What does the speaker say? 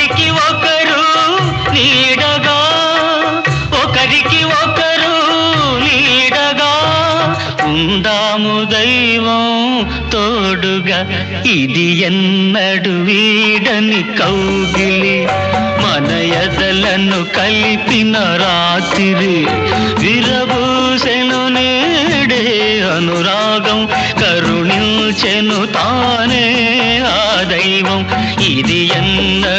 ఒకరికి ఒకరు నీడగా ఒకరికి ఒకరు నీడగా ఉందాము దైవం తోడుగా ఇది ఎన్నడు వీడని కౌగిలి మన ఎదలను కలిపిన రాత్రి విరబూసెను నేడే అనురాగం కరుణించెను తానే ఆ దైవం ఇది ఎన్నడు